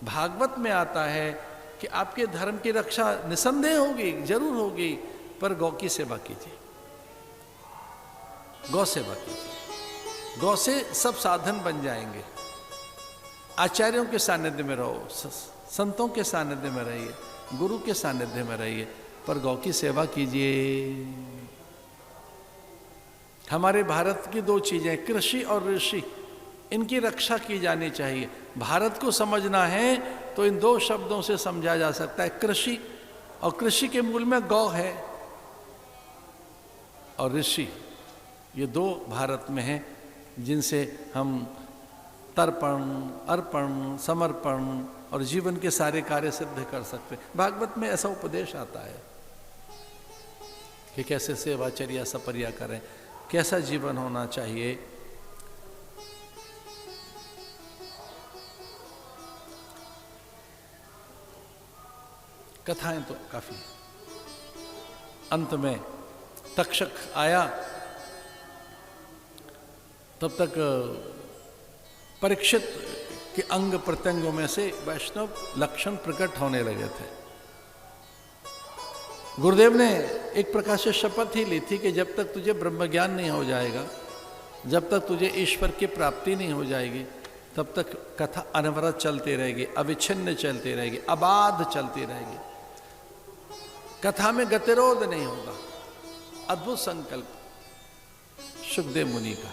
भागवत में आता है कि आपके धर्म की रक्षा निसंदेह होगी, जरूर होगी, पर गौ की सेवा कीजिए, गौ सेवा कीजिए। गौ से सब साधन बन जाएंगे। आचार्यों के सानिध्य में रहो, संतों के सानिध्य में रहिए, गुरु के सानिध्य में रहिए, पर गौ की सेवा कीजिए। हमारे भारत की दो चीजें, कृषि और ऋषि, इनकी रक्षा की जानी चाहिए। भारत को समझना है तो इन दो शब्दों से समझा जा सकता है, कृषि, और कृषि के मूल में गौ है, और ऋषि, ये दो भारत में हैं जिनसे हम तर्पण, अर्पण, समर्पण और जीवन के सारे कार्य सिद्ध कर सकते हैं। भागवत में ऐसा उपदेश आता है कि कैसे सेवाचर्या सपर्या करें, कैसा जीवन होना चाहिए। कथाएं तो काफी। अंत में तक्षक आया, तब तक परीक्षित के अंग प्रत्यंगों में से वैष्णव लक्षण प्रकट होने लगे थे। गुरुदेव ने एक प्रकार से शपथ ही ली थी कि जब तक तुझे ब्रह्म ज्ञान नहीं हो जाएगा, जब तक तुझे ईश्वर की प्राप्ति नहीं हो जाएगी, तब तक कथा अनवरत चलती रहेगी, अविच्छिन्न चलती रहेगी, अबाध चलती रहेगी। कथा में गतिरोध नहीं होगा। अद्भुत संकल्प सुखदेव मुनि का,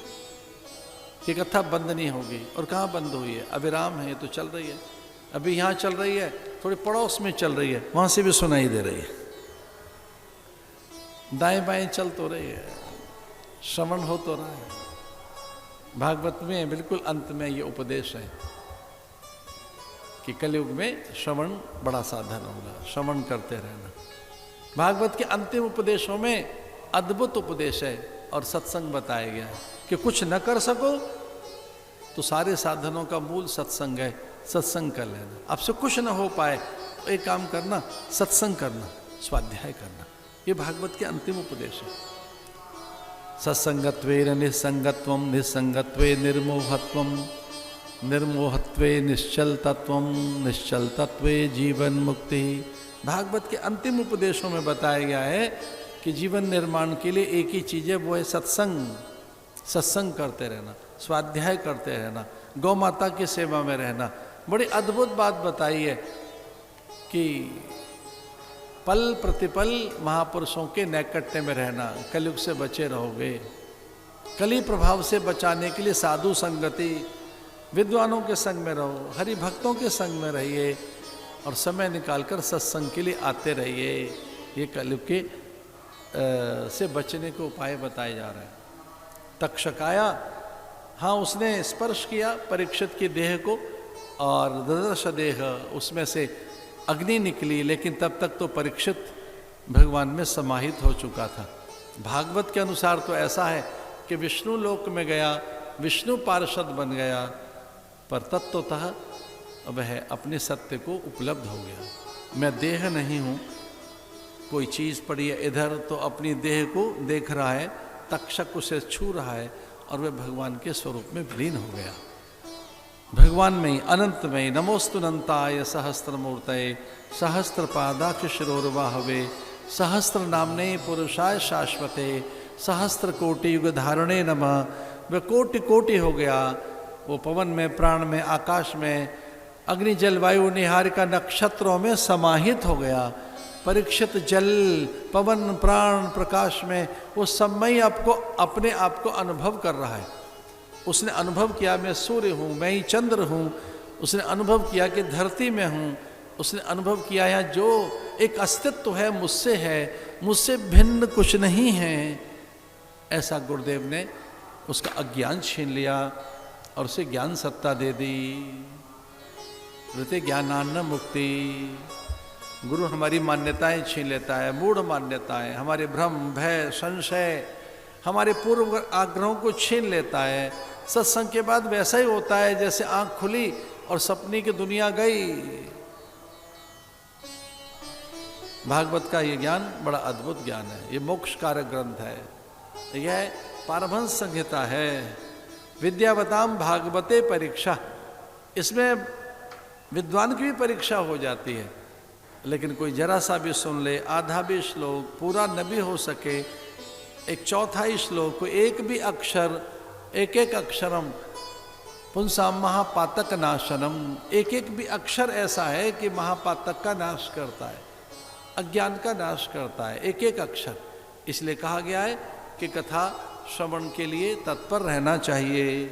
ये कथा बंद नहीं होगी। और कहाँ बंद हुई है? अविराम है, तो चल रही है। अभी यहाँ चल रही है, थोड़ी पड़ोस में चल रही है, वहां से भी सुनाई दे रही है, दाएं बाएं चल तो रही है, श्रवण हो तो रहा है। भागवत में बिल्कुल अंत में ये उपदेश है कि कलयुग में श्रवण बड़ा साधन होगा, श्रवण करते रहना। भागवत के अंतिम उपदेशों में अद्भुत उपदेश है और सत्संग बताया गया है कि कुछ न कर सको तो सारे साधनों का मूल सत्संग है, सत्संग कर लेना। आपसे कुछ न हो पाए तो एक काम करना, सत्संग करना, स्वाध्याय करना। ये भागवत के अंतिम उपदेश है। सत्संगत्वे निस्संगत्वम, निस्संगत्वे निर्मोहत्वम, निर्मोहत्वे निश्चल तत्वम, निश्चल तत्वे जीवन मुक्ति। भागवत के अंतिम उपदेशों में बताया गया है कि जीवन निर्माण के लिए एक ही चीज है, वो है सत्संग। सत्संग करते रहना, स्वाध्याय करते रहना, गौ माता की सेवा में रहना। बड़ी अद्भुत बात बताई है कि पल प्रतिपल महापुरुषों के नैकट्य में रहना, कलयुग से बचे रहोगे। कली प्रभाव से बचाने के लिए साधु संगति, विद्वानों के संग में रहो, हरि भक्तों के संग में रहिए और समय निकालकर सत्संग के लिए आते रहिए। ये कलयुग के से बचने के उपाय बताए जा रहे हैं। तक्षक आया, हाँ उसने स्पर्श किया परीक्षित की देह को और ददर्श देह, उसमें से अग्नि निकली, लेकिन तब तक तो परीक्षित भगवान में समाहित हो चुका था। भागवत के अनुसार तो ऐसा है कि विष्णु लोक में गया, विष्णु पार्षद बन गया, पर तत्वतः वह अपने सत्य को उपलब्ध हो गया। मैं देह नहीं हूँ, कोई चीज़ पड़ी है इधर तो अपनी देह को देख रहा है, तक्षक उसे छू रहा है और वह भगवान के स्वरूप में विलीन हो गया। भगवान में ही, अनंत में ही। नमोस्तु अनंताय सहस्त्रमूर्तये सहस्त्रपादाक्ष शिरोर्वाहवे सहस्त्र नामने पुरुषाय शाश्वते सहस्त्र कोटि युग धारणे नमः। वह कोटि कोटि हो गया। वो पवन में, प्राण में, आकाश में, अग्नि जल वायु निहारिका नक्षत्रों में समाहित हो गया। परीक्षित जल, पवन, प्राण, प्रकाश में वो सब में ही आपको अपने आप को अनुभव कर रहा है। उसने अनुभव किया मैं सूर्य हूँ, मैं ही चंद्र हूँ। उसने अनुभव किया कि धरती में हूँ। उसने अनुभव किया यहाँ जो एक अस्तित्व है मुझसे है, मुझसे भिन्न कुछ नहीं है। ऐसा गुरुदेव ने उसका अज्ञान छीन लिया और उसे ज्ञान सत्ता दे दी। ऋते ज्ञानान्न मुक्ति। गुरु हमारी मान्यताएं छीन लेता है, मूढ़ मान्यताएं, हमारे भ्रम, भय, संशय, हमारे पूर्व आग्रहों को छीन लेता है। सत्संग के बाद वैसा ही होता है जैसे आंख खुली और सपने की दुनिया गई। भागवत का ये ज्ञान बड़ा अद्भुत ज्ञान है। ये मोक्ष कारक ग्रंथ है, यह पारमहंस संहिता है। विद्यावताम भागवते परीक्षा। इसमें विद्वान की भी परीक्षा हो जाती है, लेकिन कोई जरा सा भी सुन ले, आधा भी श्लोक पूरा न भी हो सके, एक चौथाई श्लोक, एक भी अक्षर, एक एक अक्षरम पुंसा महापातक नाशनम, एक एक भी अक्षर ऐसा है कि महापातक का नाश करता है, अज्ञान का नाश करता है, एक एक अक्षर। इसलिए कहा गया है कि कथा श्रवण के लिए तत्पर रहना चाहिए।